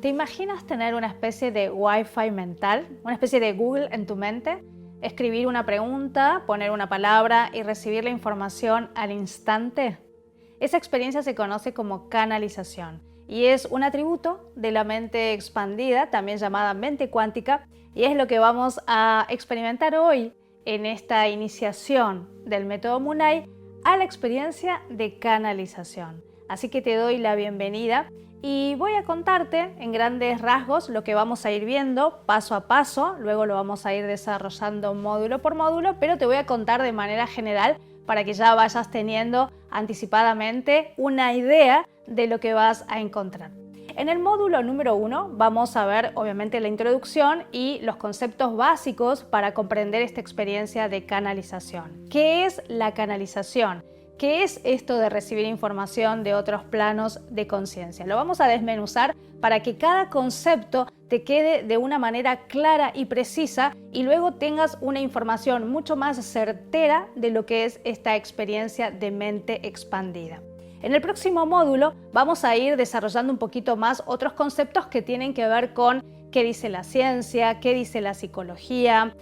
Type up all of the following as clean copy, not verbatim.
¿Te imaginas tener una especie de Wi-Fi mental? Una especie de Google en tu mente. Escribir una pregunta, poner una palabra y recibir la información al instante. Esa experiencia se conoce como canalización y es un atributo de la mente expandida, también llamada mente cuántica, y es lo que vamos a experimentar hoy en esta iniciación del método Munay a la experiencia de canalización. Así que te doy la bienvenida y voy a contarte en grandes rasgos lo que vamos a ir viendo paso a paso, luego lo vamos a ir desarrollando módulo por módulo, pero te voy a contar de manera general para que ya vayas teniendo anticipadamente una idea de lo que vas a encontrar. En el módulo número 1 vamos a ver obviamente la introducción y los conceptos básicos para comprender esta experiencia de canalización. ¿Qué es la canalización? ¿Qué es esto de recibir información de otros planos de conciencia? Lo vamos a desmenuzar para que cada concepto te quede de una manera clara y precisa y luego tengas una información mucho más certera de lo que es esta experiencia de mente expandida. En el próximo módulo vamos a ir desarrollando un poquito más otros conceptos que tienen que ver con qué dice la ciencia, qué dice la psicología,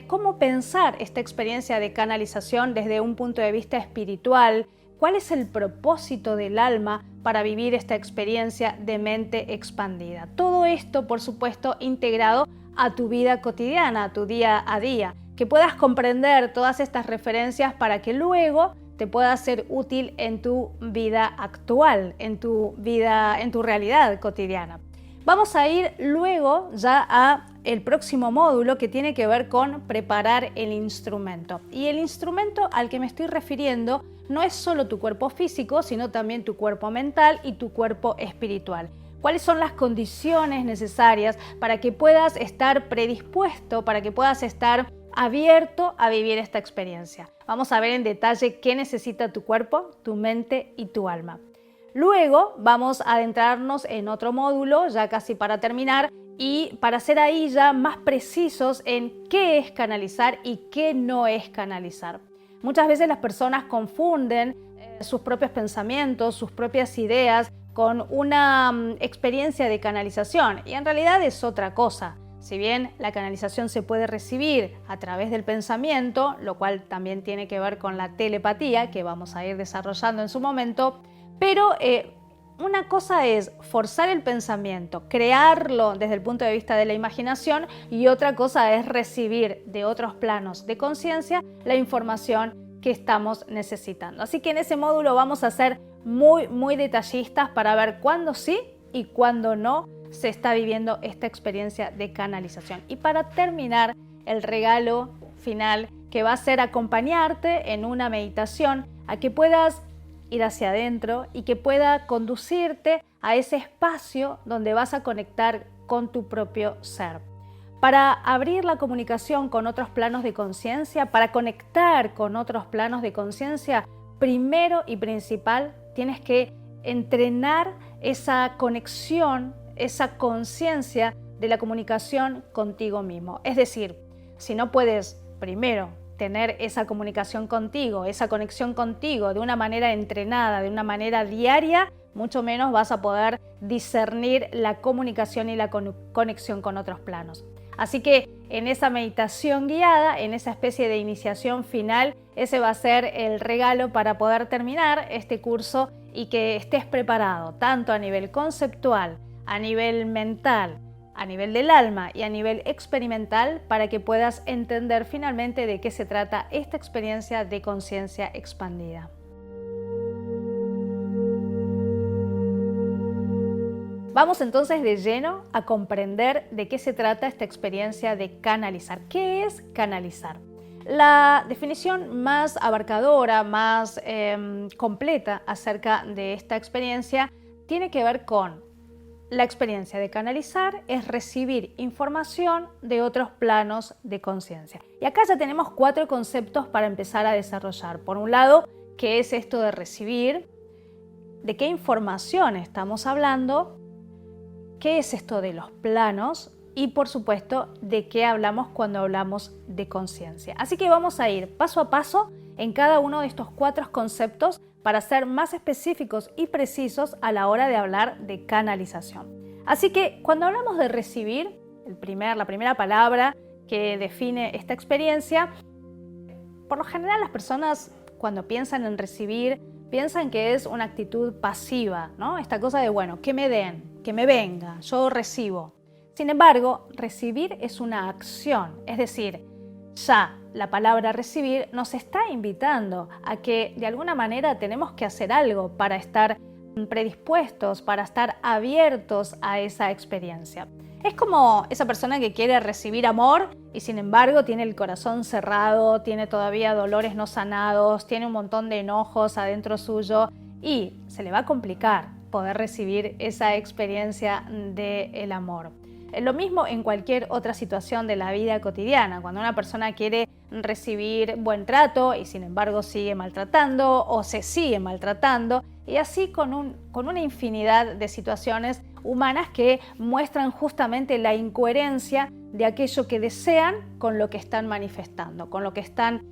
cómo pensar esta experiencia de canalización desde un punto de vista espiritual, cuál es el propósito del alma para vivir esta experiencia de mente expandida. Todo esto, por supuesto, integrado a tu vida cotidiana, a tu día a día, que puedas comprender todas estas referencias para que luego te pueda ser útil en tu vida actual, en tu realidad cotidiana. Vamos a ir luego ya a el próximo módulo que tiene que ver con preparar el instrumento. Y el instrumento al que me estoy refiriendo no es solo tu cuerpo físico, sino también tu cuerpo mental y tu cuerpo espiritual. ¿Cuáles son las condiciones necesarias para que puedas estar predispuesto, para que puedas estar abierto a vivir esta experiencia? Vamos a ver en detalle qué necesita tu cuerpo, tu mente y tu alma. Luego vamos a adentrarnos en otro módulo, ya casi para terminar, y para ser ahí ya más precisos en qué es canalizar y qué no es canalizar. Muchas veces las personas confunden sus propios pensamientos, sus propias ideas con una experiencia de canalización y en realidad es otra cosa. Si bien la canalización se puede recibir a través del pensamiento, lo cual también tiene que ver con la telepatía que vamos a ir desarrollando en su momento, pero una cosa es forzar el pensamiento, crearlo desde el punto de vista de la imaginación y otra cosa es recibir de otros planos de conciencia la información que estamos necesitando. Así que en ese módulo vamos a ser muy detallistas para ver cuándo sí y cuándo no se está viviendo esta experiencia de canalización. Y para terminar, el regalo final que va a ser acompañarte en una meditación a que puedas ir hacia adentro y que pueda conducirte a ese espacio donde vas a conectar con tu propio ser. Para abrir la comunicación con otros planos de conciencia, para conectar con otros planos de conciencia, primero y principal tienes que entrenar esa conexión, esa conciencia de la comunicación contigo mismo. Es decir, si no puedes primero tener esa comunicación contigo, esa conexión contigo de una manera entrenada, de una manera diaria, mucho menos vas a poder discernir la comunicación y la conexión con otros planos. Así que en esa meditación guiada, en esa especie de iniciación final, ese va a ser el regalo para poder terminar este curso y que estés preparado tanto a nivel conceptual, a nivel mental, a nivel del alma y a nivel experimental para que puedas entender finalmente de qué se trata esta experiencia de conciencia expandida. Vamos entonces de lleno a comprender de qué se trata esta experiencia de canalizar. ¿Qué es canalizar? La definición más abarcadora, más completa acerca de esta experiencia tiene que ver con la experiencia de canalizar es recibir información de otros planos de conciencia. Y acá ya tenemos 4 conceptos para empezar a desarrollar. Por un lado, ¿qué es esto de recibir? ¿De qué información estamos hablando? ¿Qué es esto de los planos? Y por supuesto, ¿de qué hablamos cuando hablamos de conciencia? Así que vamos a ir paso a paso en cada uno de estos 4 conceptos para ser más específicos y precisos a la hora de hablar de canalización. Así que cuando hablamos de recibir, la primera palabra que define esta experiencia, por lo general las personas cuando piensan en recibir, piensan que es una actitud pasiva, ¿no? Esta cosa de, bueno, que me den, que me venga, yo recibo. Sin embargo, recibir es una acción, es decir, ya la palabra recibir nos está invitando a que de alguna manera tenemos que hacer algo para estar predispuestos, para estar abiertos a esa experiencia. Es como esa persona que quiere recibir amor y sin embargo tiene el corazón cerrado, tiene todavía dolores no sanados, tiene un montón de enojos adentro suyo y se le va a complicar poder recibir esa experiencia del amor. Lo mismo en cualquier otra situación de la vida cotidiana, cuando una persona quiere recibir buen trato y sin embargo sigue maltratando o se sigue maltratando, y así con una infinidad de situaciones humanas que muestran justamente la incoherencia de aquello que desean con lo que están manifestando, con lo que están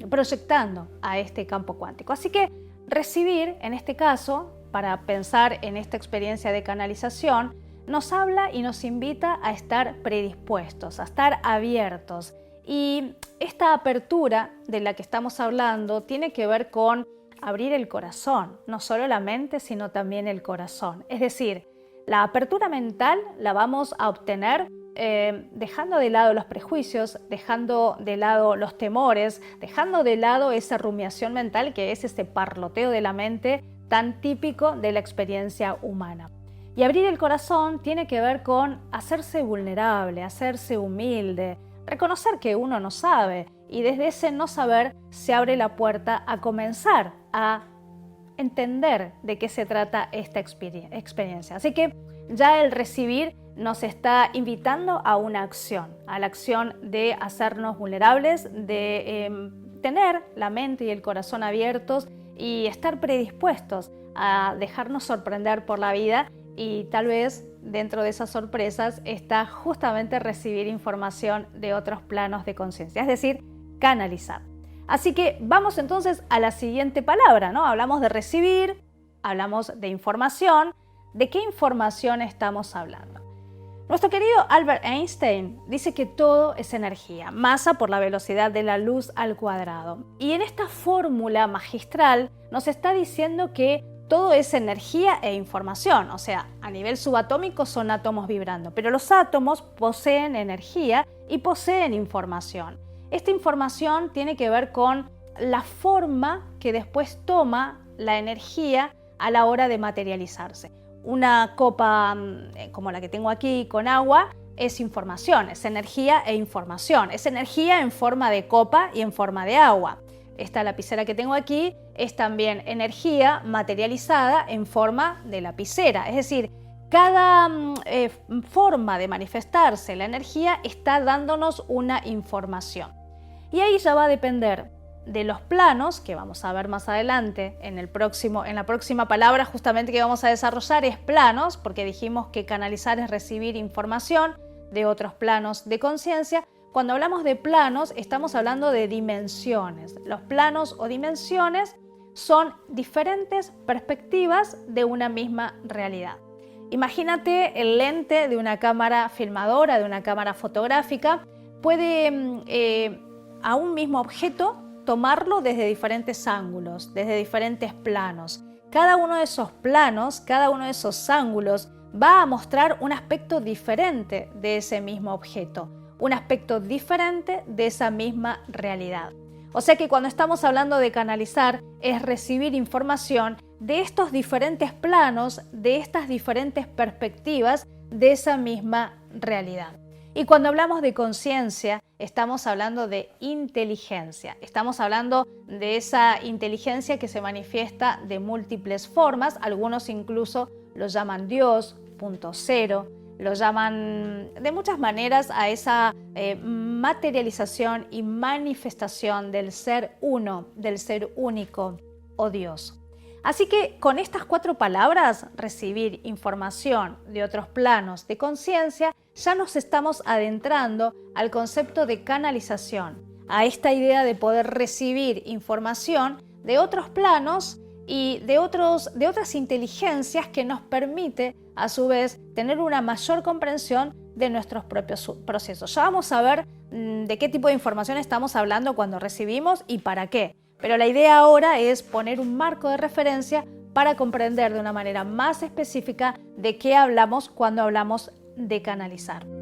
proyectando a este campo cuántico. Así que recibir, en este caso, para pensar en esta experiencia de canalización, nos habla y nos invita a estar predispuestos, a estar abiertos. Y esta apertura de la que estamos hablando tiene que ver con abrir el corazón, no solo la mente, sino también el corazón. Es decir, la apertura mental la vamos a obtener dejando de lado los prejuicios, dejando de lado los temores, dejando de lado esa rumiación mental que es ese parloteo de la mente tan típico de la experiencia humana. Y abrir el corazón tiene que ver con hacerse vulnerable, hacerse humilde, reconocer que uno no sabe y desde ese no saber se abre la puerta a comenzar a entender de qué se trata esta experiencia. Así que ya el recibir nos está invitando a una acción, a la acción de hacernos vulnerables, de tener la mente y el corazón abiertos y estar predispuestos a dejarnos sorprender por la vida. Y tal vez dentro de esas sorpresas está justamente recibir información de otros planos de conciencia, es decir, canalizar. Así que vamos entonces a la siguiente palabra, ¿no? Hablamos de recibir, hablamos de información. ¿De qué información estamos hablando? Nuestro querido Albert Einstein dice que todo es energía, masa por la velocidad de la luz al cuadrado. Y en esta fórmula magistral nos está diciendo que todo es energía e información, o sea, a nivel subatómico son átomos vibrando, pero los átomos poseen energía y poseen información. Esta información tiene que ver con la forma que después toma la energía a la hora de materializarse. Una copa como la que tengo aquí con agua es información, es energía e información. Es energía en forma de copa y en forma de agua. Esta lapicera que tengo aquí es también energía materializada en forma de lapicera. Es decir, cada forma de manifestarse la energía está dándonos una información. Y ahí ya va a depender de los planos, que vamos a ver más adelante en la próxima palabra justamente que vamos a desarrollar es planos, porque dijimos que canalizar es recibir información de otros planos de conciencia. Cuando hablamos de planos, estamos hablando de dimensiones. Los planos o dimensiones son diferentes perspectivas de una misma realidad. Imagínate el lente de una cámara filmadora, de una cámara fotográfica, puede a un mismo objeto tomarlo desde diferentes ángulos, desde diferentes planos. Cada uno de esos planos, cada uno de esos ángulos va a mostrar un aspecto diferente de ese mismo objeto, un aspecto diferente de esa misma realidad. O sea que cuando estamos hablando de canalizar es recibir información de estos diferentes planos, de estas diferentes perspectivas de esa misma realidad. Y cuando hablamos de conciencia, estamos hablando de inteligencia. Estamos hablando de esa inteligencia que se manifiesta de múltiples formas. Algunos incluso lo llaman Dios, punto cero. Lo llaman de muchas maneras a esa materialización y manifestación del ser uno, del ser único o Dios. Así que con estas 4 palabras, recibir información de otros planos de conciencia, ya nos estamos adentrando al concepto de canalización, a esta idea de poder recibir información de otros planos y de otras inteligencias que nos permite, a su vez, tener una mayor comprensión de nuestros propios procesos. Ya vamos a ver de qué tipo de información estamos hablando cuando recibimos y para qué. Pero la idea ahora es poner un marco de referencia para comprender de una manera más específica de qué hablamos cuando hablamos de canalizar.